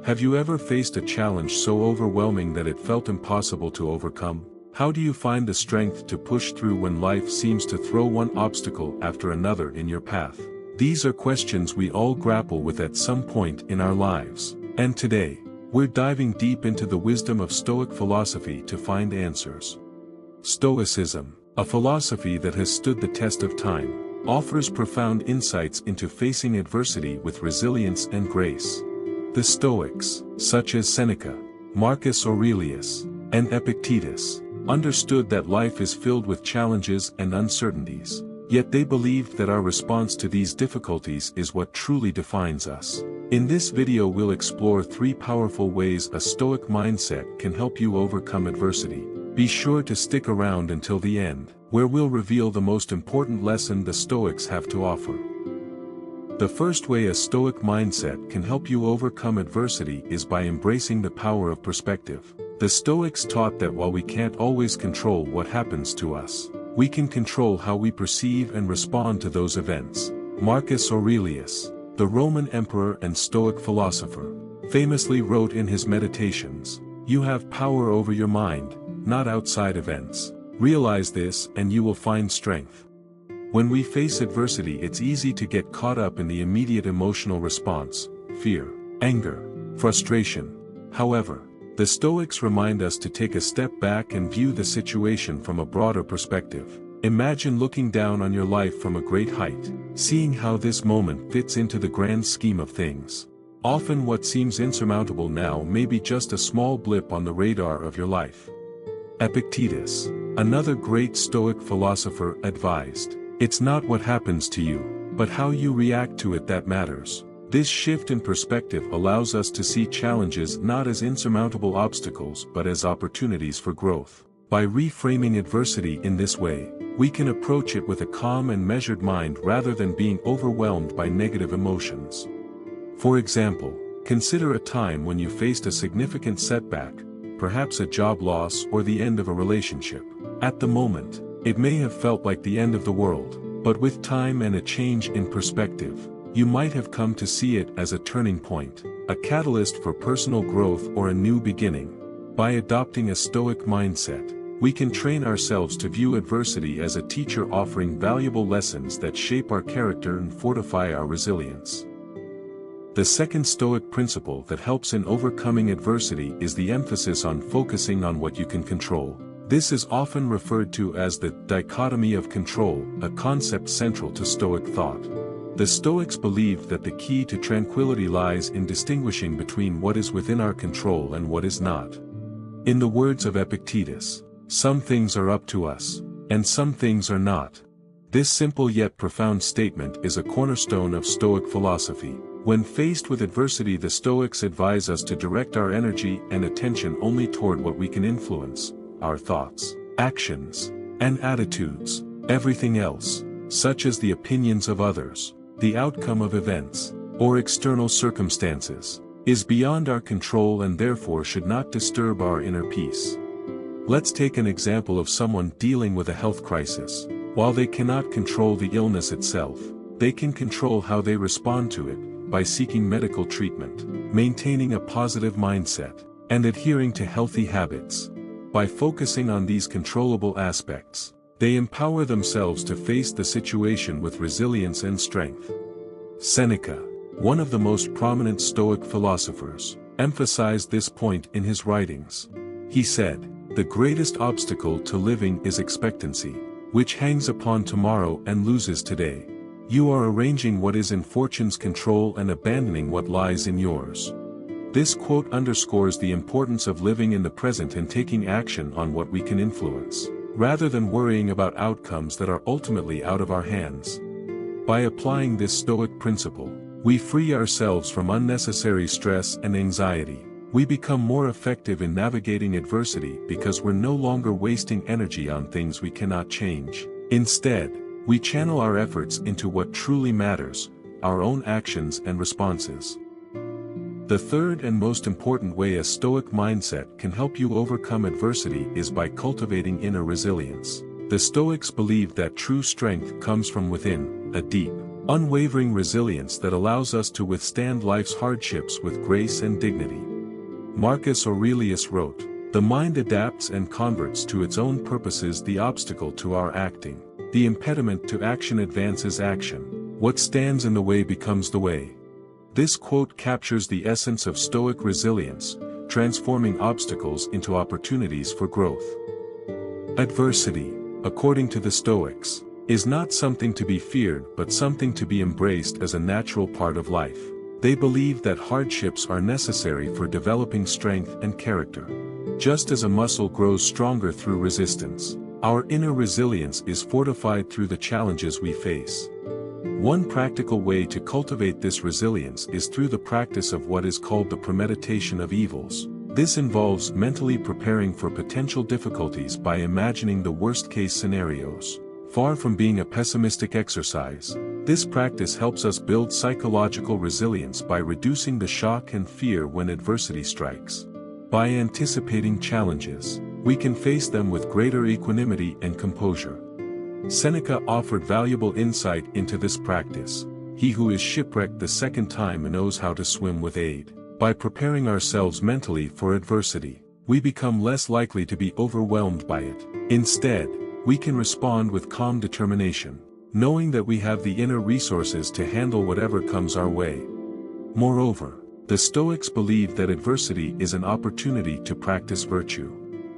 Have you ever faced a challenge so overwhelming that it felt impossible to overcome? How do you find the strength to push through when life seems to throw one obstacle after another in your path? These are questions we all grapple with at some point in our lives. And today, we're diving deep into the wisdom of Stoic philosophy to find answers. Stoicism, a philosophy that has stood the test of time, offers profound insights into facing adversity with resilience and grace. The Stoics, such as Seneca, Marcus Aurelius, and Epictetus, understood that life is filled with challenges and uncertainties, yet they believed that our response to these difficulties is what truly defines us. In this video we'll explore 3 powerful ways a Stoic mindset can help you overcome adversity. Be sure to stick around until the end, where we'll reveal the most important lesson the Stoics have to offer. The first way a Stoic mindset can help you overcome adversity is by embracing the power of perspective. The Stoics taught that while we can't always control what happens to us, we can control how we perceive and respond to those events. Marcus Aurelius, the Roman emperor and Stoic philosopher, famously wrote in his Meditations, "You have power over your mind, not outside events. Realize this and you will find strength." When we face adversity, it's easy to get caught up in the immediate emotional response, fear, anger, frustration. However, the Stoics remind us to take a step back and view the situation from a broader perspective. Imagine looking down on your life from a great height, seeing how this moment fits into the grand scheme of things. Often what seems insurmountable now may be just a small blip on the radar of your life. Epictetus, another great Stoic philosopher, advised, "It's not what happens to you, but how you react to it that matters." This shift in perspective allows us to see challenges not as insurmountable obstacles but as opportunities for growth. By reframing adversity in this way, we can approach it with a calm and measured mind rather than being overwhelmed by negative emotions. For example, consider a time when you faced a significant setback, perhaps a job loss or the end of a relationship. At the moment, it may have felt like the end of the world, but with time and a change in perspective, you might have come to see it as a turning point, a catalyst for personal growth or a new beginning. By adopting a Stoic mindset, we can train ourselves to view adversity as a teacher offering valuable lessons that shape our character and fortify our resilience. The second Stoic principle that helps in overcoming adversity is the emphasis on focusing on what you can control. This is often referred to as the Dichotomy of Control, a concept central to Stoic thought. The Stoics believed that the key to tranquility lies in distinguishing between what is within our control and what is not. In the words of Epictetus, "Some things are up to us, and some things are not." This simple yet profound statement is a cornerstone of Stoic philosophy. When faced with adversity, the Stoics advise us to direct our energy and attention only toward what we can influence, our thoughts, actions, and attitudes. Everything else, such as the opinions of others, the outcome of events, or external circumstances, is beyond our control and therefore should not disturb our inner peace. Let's take an example of someone dealing with a health crisis. While they cannot control the illness itself, they can control how they respond to it, by seeking medical treatment, maintaining a positive mindset, and adhering to healthy habits. By focusing on these controllable aspects, they empower themselves to face the situation with resilience and strength. Seneca, one of the most prominent Stoic philosophers, emphasized this point in his writings. He said, "The greatest obstacle to living is expectancy, which hangs upon tomorrow and loses today. You are arranging what is in fortune's control and abandoning what lies in yours." This quote underscores the importance of living in the present and taking action on what we can influence, rather than worrying about outcomes that are ultimately out of our hands. By applying this Stoic principle, we free ourselves from unnecessary stress and anxiety. We become more effective in navigating adversity because we're no longer wasting energy on things we cannot change. Instead, we channel our efforts into what truly matters, our own actions and responses. The third and most important way a Stoic mindset can help you overcome adversity is by cultivating inner resilience. The Stoics believe that true strength comes from within, a deep, unwavering resilience that allows us to withstand life's hardships with grace and dignity. Marcus Aurelius wrote, "The mind adapts and converts to its own purposes the obstacle to our acting. The impediment to action advances action. What stands in the way becomes the way." This quote captures the essence of Stoic resilience, transforming obstacles into opportunities for growth. Adversity, according to the Stoics, is not something to be feared but something to be embraced as a natural part of life. They believe that hardships are necessary for developing strength and character. Just as a muscle grows stronger through resistance, our inner resilience is fortified through the challenges we face. One practical way to cultivate this resilience is through the practice of what is called the premeditation of evils. This involves mentally preparing for potential difficulties by imagining the worst-case scenarios. Far from being a pessimistic exercise, this practice helps us build psychological resilience by reducing the shock and fear when adversity strikes. By anticipating challenges, we can face them with greater equanimity and composure. Seneca offered valuable insight into this practice. "He who is shipwrecked the second time knows how to swim with aid." By preparing ourselves mentally for adversity, we become less likely to be overwhelmed by it. Instead, we can respond with calm determination, knowing that we have the inner resources to handle whatever comes our way. Moreover, the Stoics believe that adversity is an opportunity to practice virtue.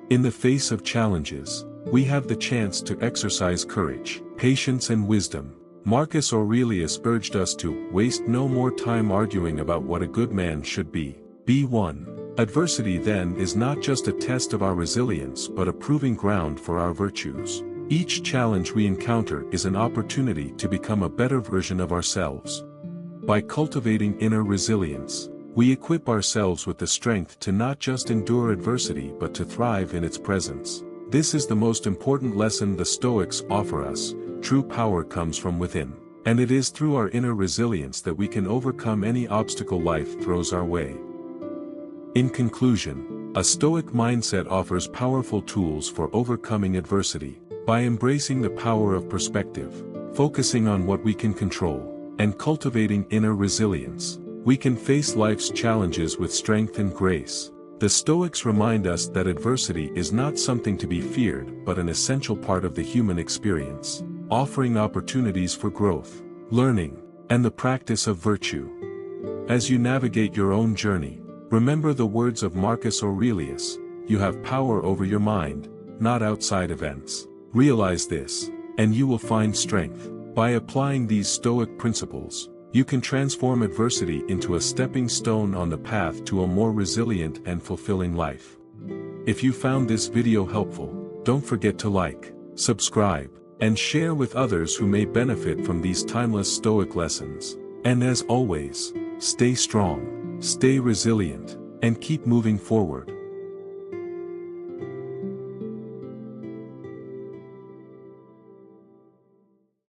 In the face of challenges, we have the chance to exercise courage, patience and wisdom. Marcus Aurelius urged us to waste no more time arguing about what a good man should be. Be one. Adversity then is not just a test of our resilience but a proving ground for our virtues. Each challenge we encounter is an opportunity to become a better version of ourselves. By cultivating inner resilience, we equip ourselves with the strength to not just endure adversity but to thrive in its presence. This is the most important lesson the Stoics offer us. True power comes from within, and it is through our inner resilience that we can overcome any obstacle life throws our way. In conclusion, a Stoic mindset offers powerful tools for overcoming adversity. By embracing the power of perspective, focusing on what we can control, and cultivating inner resilience, we can face life's challenges with strength and grace. The Stoics remind us that adversity is not something to be feared but an essential part of the human experience, offering opportunities for growth, learning, and the practice of virtue. As you navigate your own journey, remember the words of Marcus Aurelius: "You have power over your mind, not outside events." Realize this, and you will find strength. By applying these Stoic principles, you can transform adversity into a stepping stone on the path to a more resilient and fulfilling life. If you found this video helpful, don't forget to like, subscribe, and share with others who may benefit from these timeless Stoic lessons. And as always, stay strong, stay resilient, and keep moving forward.